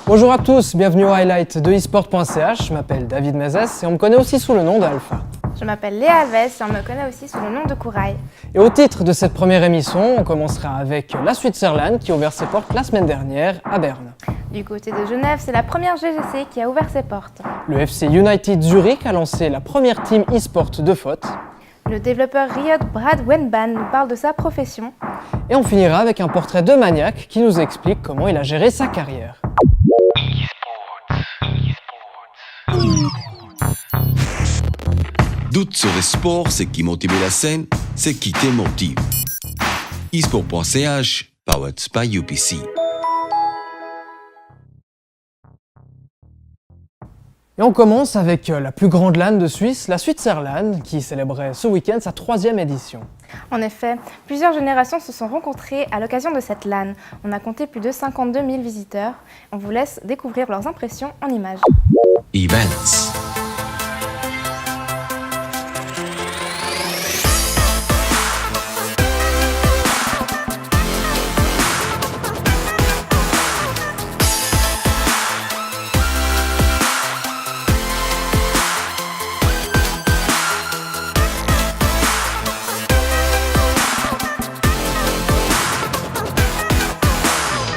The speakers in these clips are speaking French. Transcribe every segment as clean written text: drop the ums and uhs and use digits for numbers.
Bonjour à tous, bienvenue au highlight de esport.ch. Je m'appelle David Mezès et on me connaît aussi sous le nom d'Alpha. Je m'appelle Léa Alves et on me connaît aussi sous le nom de Kouraï. Et au titre de cette première émission, on commencera avec la Switzerland qui a ouvert ses portes la semaine dernière à Berne. Du côté de Genève, c'est la première GGC qui a ouvert ses portes. Le FC United Zurich a lancé la première team e-sport de FOT. Le développeur Riot Brad Wenban nous parle de sa profession. Et on finira avec un portrait de Maniac qui nous explique comment il a géré sa carrière. Doute sur le sport, ce qui motive la scène, ce qui te motive. esport.ch, powered by UPC. Et on commence avec la plus grande LAN de Suisse, la Switzerland, qui célébrait ce week-end sa 3e édition. En effet, plusieurs générations se sont rencontrées à l'occasion de cette LAN. On a compté plus de 52 000 visiteurs. On vous laisse découvrir leurs impressions en images. Events.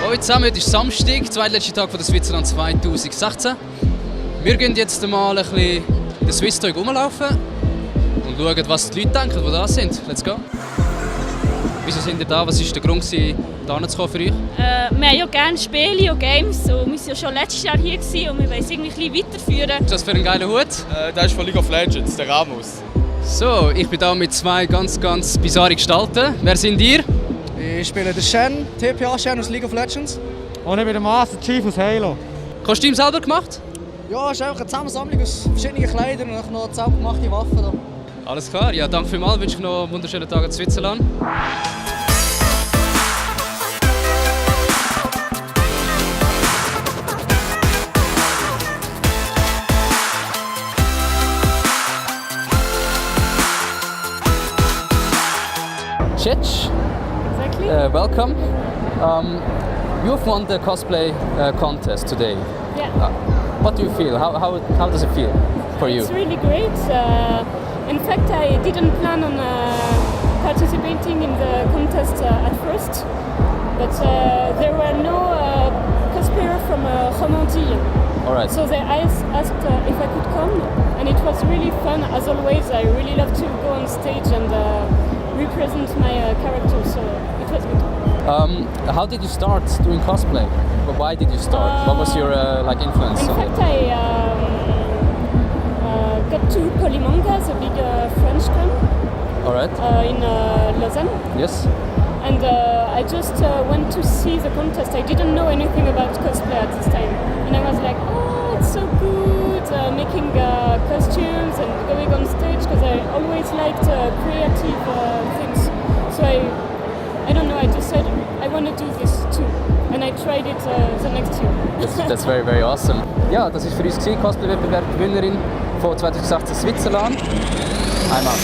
Hallo zusammen, heute ist Samstag, zweitletzter Tag von der Switzerland 2016. Wir gehen jetzt mal ein bisschen den Swiss Talk rumlaufen und schauen, was die Leute denken, die da sind. Let's go! Wieso sind ihr da? Was war der Grund, hierher zu kommen für euch? Wir haben ja gerne Spiele und Games und wir waren ja schon letztes Jahr hier und wir wollen es irgendwie ein bisschen weiterführen. Was ist das für ein geiler Hut? Der ist von League of Legends, der Ramos. So, ich bin hier mit zwei ganz bizarren Gestalten. Wer sind ihr? Ich spiele den Shen, TPA Shen aus League of Legends. Und ich bin der Master Chief aus Halo. Kostüm selber gemacht? Ja, es ist einfach eine Zusammensammlung aus verschiedenen Kleidern und noch selbstgemachte Waffen. Da. Alles klar, ja, danke vielmals. Ich wünsche euch noch einen wunderschönen Tag in Switzerland. Czetsch, Exactly. welcome. You've won the cosplay contest today. Yeah. What do you feel? How does it feel for you? It's really great. In fact, I didn't plan on participating in the contest at first, but there were no cosplayers from Romandie. All right. So they asked if I could come, and it was really fun. As always, I really love to go on stage and represent my character, so it was good. How did you start doing cosplay? Why did you start? What was your influence In on fact, it? I got to Polymanga, the big French con, All right. in Lausanne, Yes. and I just went to see the contest. I didn't know anything about cosplay at this time, and I was like, oh, it's so good, making costumes and going on stage, because I always liked creative things. So I don't know, I decided I want to do this too, and I tried it the next year. That's very awesome. Ja, das ist für uns Cosplay-Wettbewerb Gewinnerin von 2018 Switzerland. Einmal.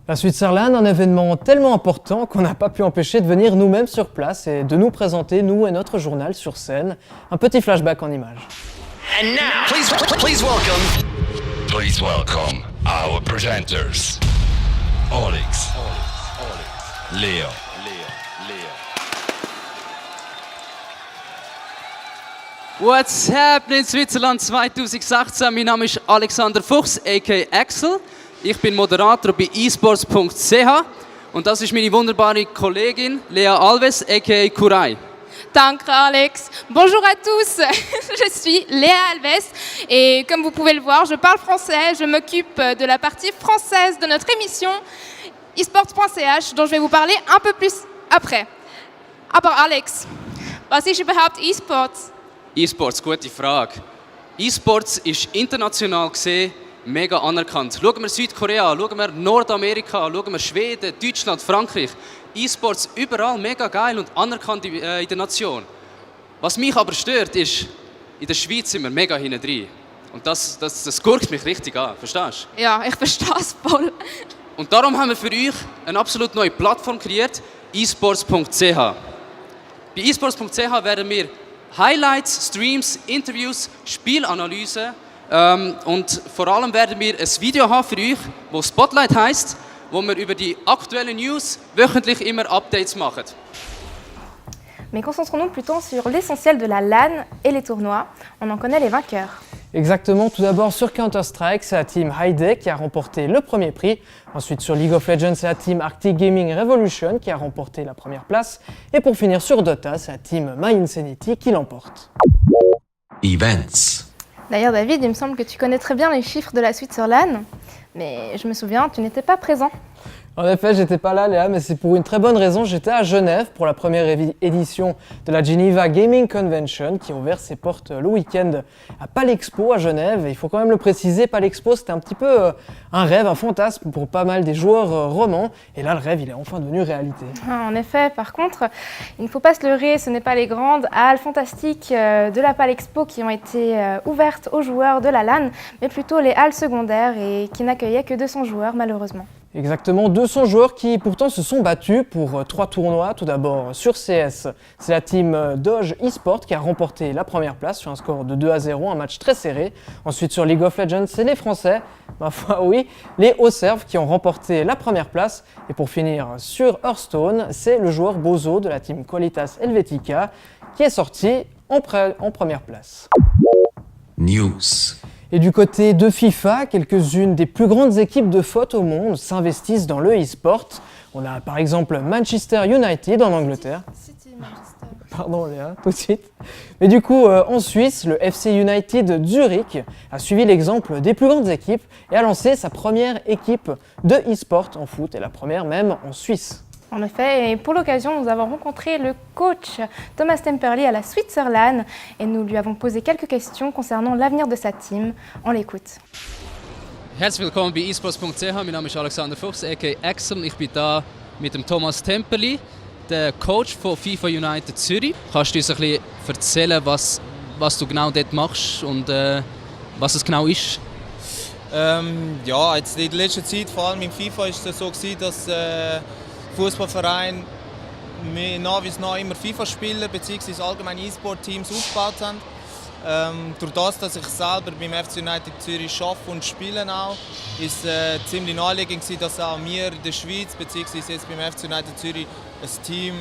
La Switzerland, un événement tellement important qu'on n'a pas pu empêcher de venir nous-mêmes sur place et de nous présenter, nous et notre journal, sur scène. Un petit flashback en images. And now, please welcome our presenters, Alex, Leo. What's happening Switzerland 2018? Mein Name ist Alexander Fuchs, aka Axel. Ich bin Moderator bei esports.ch und das ist meine wunderbare Kollegin Léa Alves, aka Kouraï. Danke Alex. Bonjour à tous, je suis Léa Alves et comme vous pouvez le voir, je parle français, je m'occupe de la partie française de notre émission esports.ch dont je vais vous parler un peu plus après. Aber Alex, was ist überhaupt E-Sports? E-Sports, gute Frage. E-Sports ist international gesehen mega anerkannt. Schauen wir Südkorea, schauen wir Nordamerika, schauen wir Schweden, Deutschland, Frankreich. E-Sports überall mega geil und anerkannt in der Nation. Was mich aber stört, ist, in der Schweiz sind wir mega hinten drin. Und das gurkt mich richtig an, verstehst du? Ja, ich verstehe es voll. Und darum haben wir für euch eine absolut neue Plattform kreiert, esports.ch. Bei esports.ch werden wir Highlights, Streams, Interviews, Spielanalysen und vor allem werden wir ein Video haben für euch, das Spotlight heisst, wo wir über die aktuellen News wöchentlich immer Updates machen. Mais concentrons-nous plutôt sur l'essentiel de la LAN et les tournois. On en connaît les vainqueurs. Exactement, tout d'abord sur Counter-Strike, c'est la team Hyde qui a remporté le premier prix. Ensuite sur League of Legends, c'est la team Arctic Gaming Revolution qui a remporté la première place. Et pour finir sur Dota, c'est la team My Insanity qui l'emporte. Events. D'ailleurs David, il me semble que tu connais très bien les chiffres de la suite sur LAN. Mais je me souviens, tu n'étais pas présent. En effet, j'étais pas là, Léa, mais c'est pour une très bonne raison. J'étais à Genève pour la première édition de la Geneva Gaming Convention qui a ouvert ses portes le week-end à Palexpo à Genève. Et il faut quand même le préciser, Palexpo c'était un petit peu un rêve, un fantasme pour pas mal des joueurs romans. Et là, le rêve, il est enfin devenu réalité. En effet, par contre, il ne faut pas se leurrer, ce n'est pas les grandes halles fantastiques de la Palexpo qui ont été ouvertes aux joueurs de la LAN, mais plutôt les halles secondaires et qui n'accueillaient que 200 joueurs malheureusement. Exactement, 200 joueurs qui pourtant se sont battus pour 3 tournois. Tout d'abord sur CS, c'est la team Doge eSport qui a remporté la première place sur un score de 2-0, un match très serré. Ensuite sur League of Legends, c'est les Français, ma foi oui, les Auxerre qui ont remporté la première place. Et pour finir sur Hearthstone, c'est le joueur Bozo de la team Qualitas Helvetica qui est sorti en première place. News. Et du côté de FIFA, quelques-unes des plus grandes équipes de foot au monde s'investissent dans le e-sport. On a par exemple Manchester United en Angleterre. City, Manchester. Pardon Léa, tout de suite. Mais du coup, en Suisse, le FC United Zurich a suivi l'exemple des plus grandes équipes et a lancé sa première équipe de e-sport en foot, et la première même en Suisse. En effet, et pour l'occasion, nous avons rencontré le coach Thomas Temperley à la Switzerland et nous lui avons posé quelques questions concernant l'avenir de sa team. On l'écoute. Herzlich willkommen bei esports.ch. Mein Name ist Alexander Fuchs, aka Axel. Ich bin hier mit dem Thomas Temperley, der Coach von FIFA United Zürich. Kannst du uns ein bisschen erzählen, was du genau dort machst und was es genau ist? Ja, jetzt in letzter Zeit, vor allem im FIFA, ist es so gewesen, dass Fußballverein nach wie nach immer FIFA-Spieler bzw. allgemeine E-Sport-Teams aufgebaut haben. Durch das, dass ich selber beim FC United Zürich arbeite und spiele auch, ist es ziemlich naheliegend gewesen, dass auch wir in der Schweiz bzw. jetzt beim FC United Zürich ein Team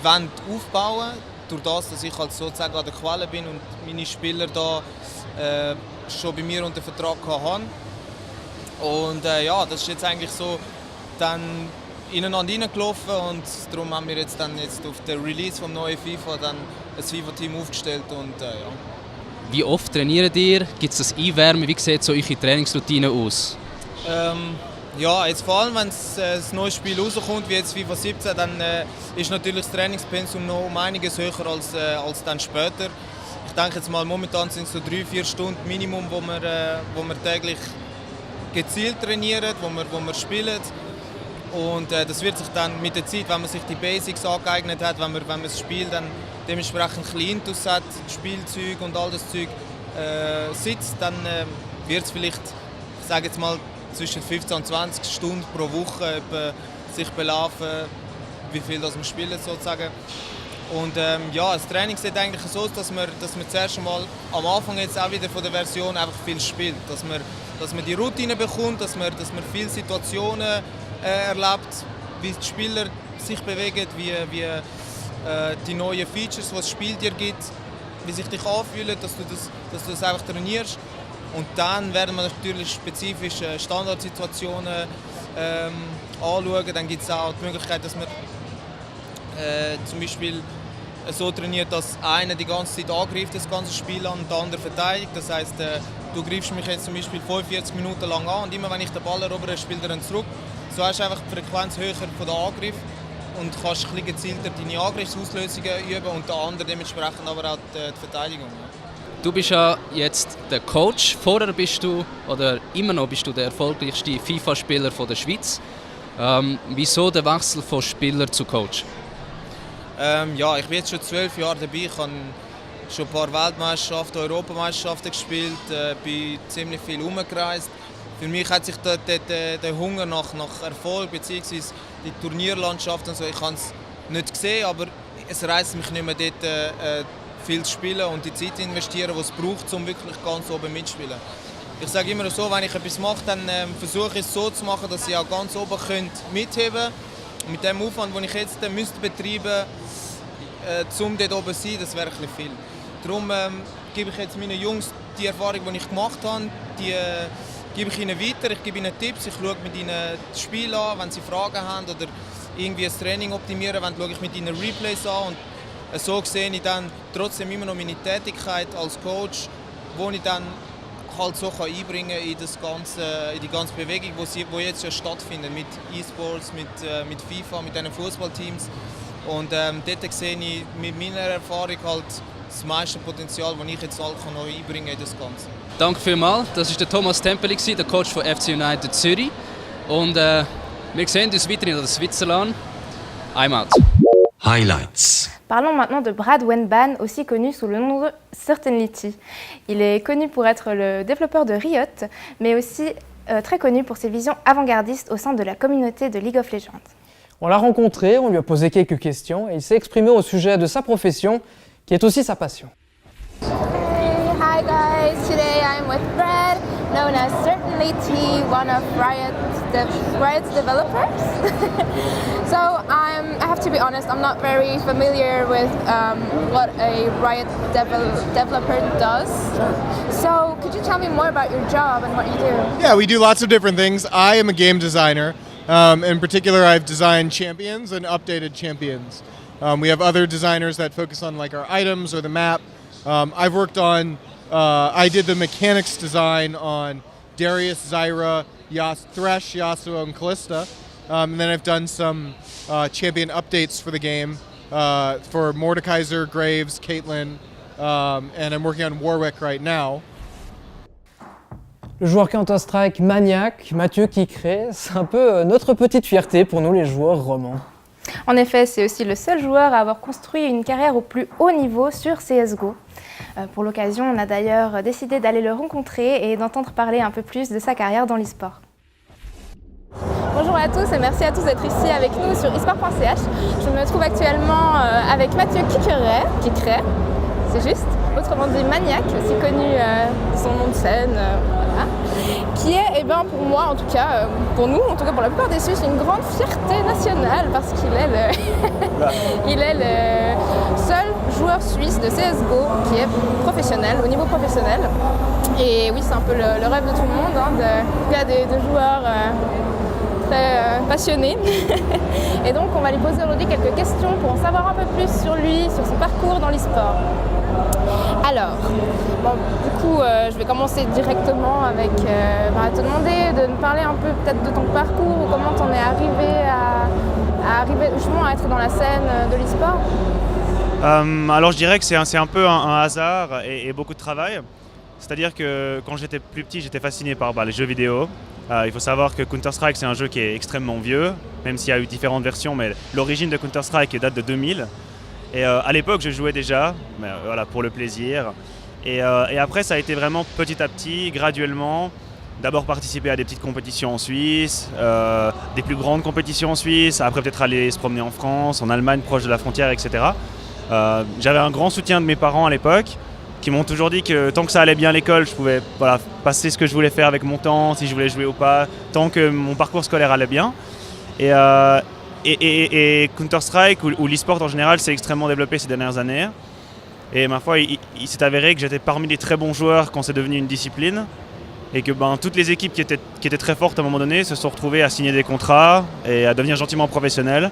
aufbauen wollen. Durch das, dass ich halt sozusagen an der Quelle bin und meine Spieler da schon bei mir unter Vertrag haben. Und ja, das ist jetzt eigentlich so dann ineinander reingelaufen und darum haben wir jetzt auf der Release vom neuen FIFA dann ein FIFA-Team aufgestellt und ja. Wie oft trainiert ihr? Gibt es das Einwärmen? Wie sieht so eure Trainingsroutine aus? Ja, jetzt vor allem wenn ein neues Spiel rauskommt, wie jetzt FIFA 17, dann ist natürlich das Trainingspensum noch um einiges höher als dann später. Ich denke jetzt mal, momentan sind es so 3-4 Stunden Minimum, wo wir täglich gezielt trainieren, wo wir spielen. Und das wird sich dann mit der Zeit, wenn man sich die Basics angeeignet hat, wenn man das Spiel dann dementsprechend ein bisschen Intus hat, Spielzeug und all das Zeug sitzt, dann wird es vielleicht, ich sage jetzt mal, zwischen 15 und 20 Stunden pro Woche sich belaufen, wie viel das wir spielen sozusagen. Und ja, das Training sieht eigentlich so aus, dass man zuerst einmal am Anfang jetzt auch wieder von der Version einfach viel spielt, dass man die Routine bekommt, dass man viele Situationen erlebt, wie die Spieler sich bewegen, wie die neuen Features, die das Spiel dir gibt, wie sich dich anfühlen, dass du das einfach trainierst. Und dann werden wir natürlich spezifisch Standardsituationen anschauen. Dann gibt es auch die Möglichkeit, dass man zum Beispiel so trainiert, dass einer die ganze Zeit angreift, das ganze Spiel an, und der andere verteidigt. Das heisst, du greifst mich jetzt zum Beispiel 45 Minuten lang an und immer wenn ich den Ball erobere, spielt er dann zurück. So hast du einfach die Frequenz höher von den Angriff und kannst ein bisschen gezielter deine Angriffsauslösungen üben und der andere dementsprechend aber auch die Verteidigung. Du bist ja jetzt der Coach. Vorher bist du, oder immer noch bist du der erfolgreichste FIFA-Spieler der Schweiz. Wieso der Wechsel von Spieler zu Coach? Ja, ich bin jetzt schon 12 Jahre dabei. Ich habe schon ein paar Weltmeisterschaften, Europameisterschaften gespielt, bin ziemlich viel herumgereist. für mich hat sich dort der Hunger nach Erfolg bzw. die Turnierlandschaft und so, ich habe es nicht gesehen, aber es reizt mich nicht mehr dort viel zu spielen und die Zeit zu investieren, die es braucht, um wirklich ganz oben mitzuspielen. Ich sage immer so, wenn ich etwas mache, dann versuche ich es so zu machen, dass ich auch ganz oben mitheben könnt. Mit dem Aufwand, den ich jetzt müsste betreiben müsste, um dort oben zu sein, das wäre ein bisschen viel. Darum gebe ich jetzt meinen Jungs die Erfahrung, die ich gemacht habe, die gebe ich ihnen weiter. Ich gebe ihnen Tipps, ich schaue mit ihnen das Spiel an, wenn sie Fragen haben oder irgendwie das Training optimieren wollen, schaue ich mit ihnen Replays an. Und so sehe ich dann trotzdem immer noch meine Tätigkeit als Coach, wo ich dann halt so einbringen kann in die ganze Bewegung, die jetzt ja stattfindet mit E-Sports, mit FIFA, mit diesen Fußballteams. Und dort sehe ich mit meiner Erfahrung halt das meiste Potenzial, das ich jetzt halt noch einbringen kann in das Ganze. Danke vielmals. Das war der Thomas Tempeli, der Coach von FC United Zürich. Und wir sehen uns weiterhin in Switzerland. I'm out. Highlights. Parlons maintenant de Brad Wenban, aussi connu sous le nom de Certainty. Il est connu pour être le développeur de Riot, mais aussi très connu pour ses visions avant-gardistes au sein de la communauté de League of Legends. On l'a rencontré, on lui a posé quelques questions et il s'est exprimé au sujet de sa profession, qui est aussi sa passion. Hi guys, today I'm with Brad, known as Certainty, one of Riot's developers. So I have to be honest, I'm not very familiar with what a Riot developer does. So could you tell me more about your job and what you do? Yeah, we do lots of different things. I am a game designer. In particular, I've designed champions and updated champions. We have other designers that focus on like our items or the map. I've worked on, I did the mechanics design on Darius, Zyra, Thresh, Yasuo, and Kalista. And then I've done some champion updates for the game for Mordekaiser, Graves, Caitlyn, and I'm working on Warwick right now. Le joueur Counter-Strike maniaque, Mathieu qui crée, c'est un peu notre petite fierté pour nous les joueurs romans. En effet, c'est aussi le seul joueur à avoir construit une carrière au plus haut niveau sur CSGO. Pour l'occasion, on a d'ailleurs décidé d'aller le rencontrer et d'entendre parler un peu plus de sa carrière dans l'e-sport. Bonjour à tous et merci à tous d'être ici avec nous sur esport.ch. Je me trouve actuellement avec Mathieu qui crée, c'est juste, autrement dit Maniac, aussi connu de son nom de scène, voilà, qui est, pour moi en tout cas, pour nous, en tout cas pour la plupart des Suisses, une grande fierté nationale parce qu'il est il est le seul joueur suisse de CSGO qui est professionnel, au niveau professionnel. Et oui, c'est un peu le rêve de tout le monde, de joueurs très passionnés. Et donc on va lui poser aujourd'hui quelques questions pour en savoir un peu plus sur lui, sur son parcours dans l'e-sport. Alors, du coup, je vais commencer directement avec te demander de me parler un peu peut-être de ton parcours ou comment t'en es arrivé à justement à être dans la scène de l'e-sport. Alors je dirais que c'est un peu un hasard et beaucoup de travail. C'est-à-dire que quand j'étais plus petit, j'étais fasciné par les jeux vidéo. Il faut savoir que Counter-Strike, c'est un jeu qui est extrêmement vieux, même s'il y a eu différentes versions, mais l'origine de Counter-Strike date de 2000. Et à l'époque, je jouais déjà, mais, voilà, pour le plaisir. Et après, ça a été vraiment petit à petit, graduellement. D'abord participer à des petites compétitions en Suisse, des plus grandes compétitions en Suisse, après peut-être aller se promener en France, en Allemagne, proche de la frontière, etc. J'avais un grand soutien de mes parents à l'époque, qui m'ont toujours dit que tant que ça allait bien à l'école, je pouvais passer ce que je voulais faire avec mon temps, si je voulais jouer ou pas, tant que mon parcours scolaire allait bien. Et Counter-Strike ou l'e-sport en général s'est extrêmement développé ces dernières années. Et ma foi, il s'est avéré que j'étais parmi les très bons joueurs quand c'est devenu une discipline. Et que toutes les équipes qui étaient très fortes à un moment donné se sont retrouvées à signer des contrats et à devenir gentiment professionnelles.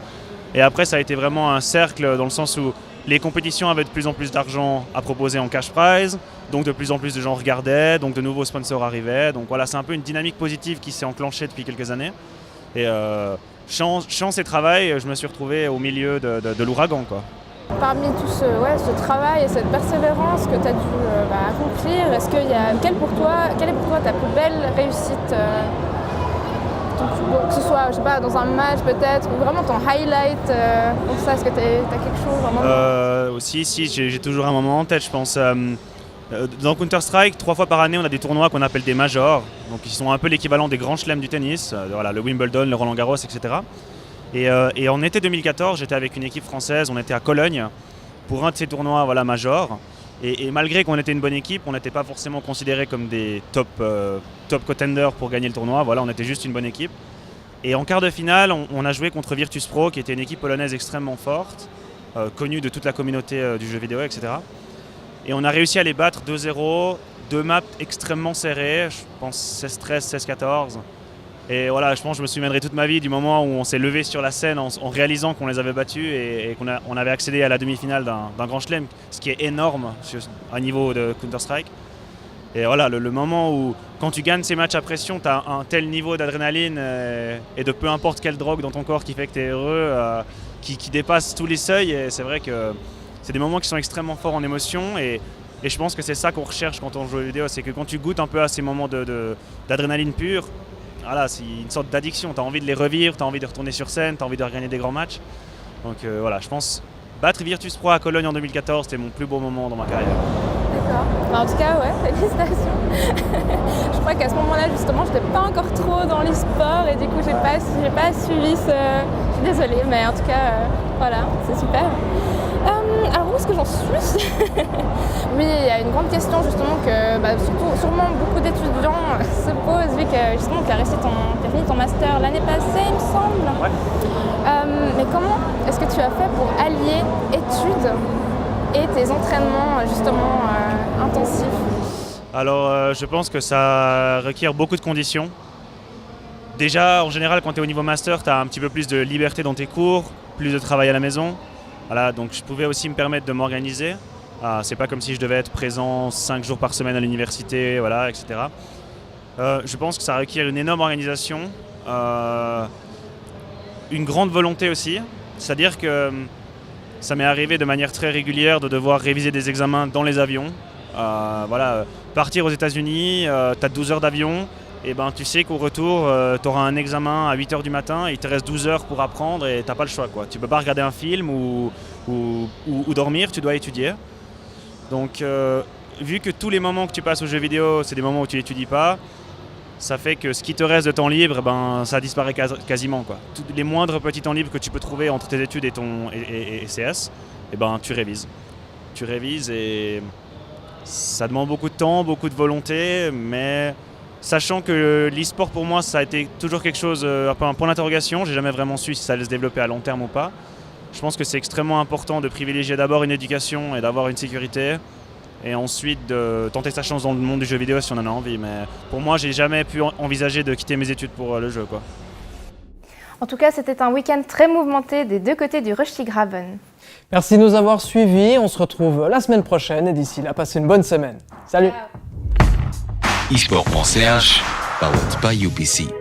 Et après, ça a été vraiment un cercle dans le sens où les compétitions avaient de plus en plus d'argent à proposer en cash prize, donc de plus en plus de gens regardaient, donc de nouveaux sponsors arrivaient. Donc voilà, c'est un peu une dynamique positive qui s'est enclenchée depuis quelques années. Et chance et travail, je me suis retrouvé au milieu de l'ouragan, quoi. Parmi tout ce travail et cette persévérance que tu as dû accomplir, quelle est pour toi ta plus belle réussite que ce soit, je sais pas, dans un match peut-être, ou vraiment ton highlight pour ça, est-ce que tu as quelque chose vraiment Si, j'ai toujours un moment en tête, je pense. Dans Counter-Strike, 3 fois par année, on a des tournois qu'on appelle des majors, donc qui sont un peu l'équivalent des grands chelems du tennis, voilà, le Wimbledon, le Roland Garros, etc. Et en été 2014, j'étais avec une équipe française, on était à Cologne pour un de ces tournois voilà, majors. Et malgré qu'on était une bonne équipe, on n'était pas forcément considérés comme des top contenders pour gagner le tournoi. Voilà, on était juste une bonne équipe. Et en quart de finale, on a joué contre Virtus Pro, qui était une équipe polonaise extrêmement forte, connue de toute la communauté du jeu vidéo, etc. Et on a réussi à les battre 2-0, 2 maps extrêmement serrées, je pense 16-13, 16-14. Et voilà, je pense que je me souviendrai toute ma vie du moment où on s'est levé sur la scène en réalisant qu'on les avait battus et qu'on avait accédé à la demi-finale d'un grand chelem, ce qui est énorme à niveau de Counter-Strike. Et voilà, le moment où, quand tu gagnes ces matchs à pression, tu as un tel niveau d'adrénaline et de peu importe quelle drogue dans ton corps qui fait que tu es heureux, qui dépasse tous les seuils. Et c'est vrai que c'est des moments qui sont extrêmement forts en émotion. Et je pense que c'est ça qu'on recherche quand on joue aux vidéos, c'est que quand tu goûtes un peu à ces moments d'adrénaline pure, voilà, c'est une sorte d'addiction, tu as envie de les revivre, tu as envie de retourner sur scène, tu as envie de regagner des grands matchs. Donc voilà, je pense battre Virtus Pro à Cologne en 2014, c'était mon plus beau moment dans ma carrière. D'accord. En tout cas, ouais, félicitations. Je crois qu'à ce moment-là, justement, je n'étais pas encore trop dans l'e-sport et du coup, j'ai pas suivi ce... Je suis désolée, mais en tout cas, voilà, c'est super. Alors où est-ce que j'en suis? Oui, il y a une grande question justement que sûrement beaucoup d'étudiants se posent vu que justement tu as fini ton master l'année passée, il me semble. Ouais. Mais comment est-ce que tu as fait pour allier études et tes entraînements justement intensifs? Alors je pense que ça requiert beaucoup de conditions. Déjà, en général, quand tu es au niveau master, tu as un petit peu plus de liberté dans tes cours, plus de travail à la maison. Voilà, donc je pouvais aussi me permettre de m'organiser. C'est pas comme si je devais être présent 5 jours par semaine à l'université, voilà, etc. Je pense que ça requiert une énorme organisation, une grande volonté aussi. C'est-à-dire que ça m'est arrivé de manière très régulière de devoir réviser des examens dans les avions. Voilà, partir aux États-Unis, tu as 12 heures d'avion. Et ben, tu sais qu'au retour, tu auras un examen à 8h du matin et il te reste 12 heures pour apprendre et tu n'as pas le choix, quoi. Tu ne peux pas regarder un film ou dormir, tu dois étudier. Donc, vu que tous les moments que tu passes aux jeux vidéo, c'est des moments où tu n'étudies pas, ça fait que ce qui te reste de temps libre, ben, ça disparaît quasiment, quoi. Les moindres petits temps libres que tu peux trouver entre tes études et CS, et ben, tu révises. Tu révises et ça demande beaucoup de temps, beaucoup de volonté, mais... Sachant que l'e-sport pour moi ça a été toujours quelque chose, un point d'interrogation, j'ai jamais vraiment su si ça allait se développer à long terme ou pas. Je pense que c'est extrêmement important de privilégier d'abord une éducation et d'avoir une sécurité et ensuite de tenter sa chance dans le monde du jeu vidéo si on en a envie. Mais pour moi j'ai jamais pu envisager de quitter mes études pour le jeu, quoi. En tout cas, c'était un week-end très mouvementé des deux côtés du Rushdiegraben. Merci de nous avoir suivis, on se retrouve la semaine prochaine et d'ici là, passez une bonne semaine. Salut. eSport.ch, powered by UPC.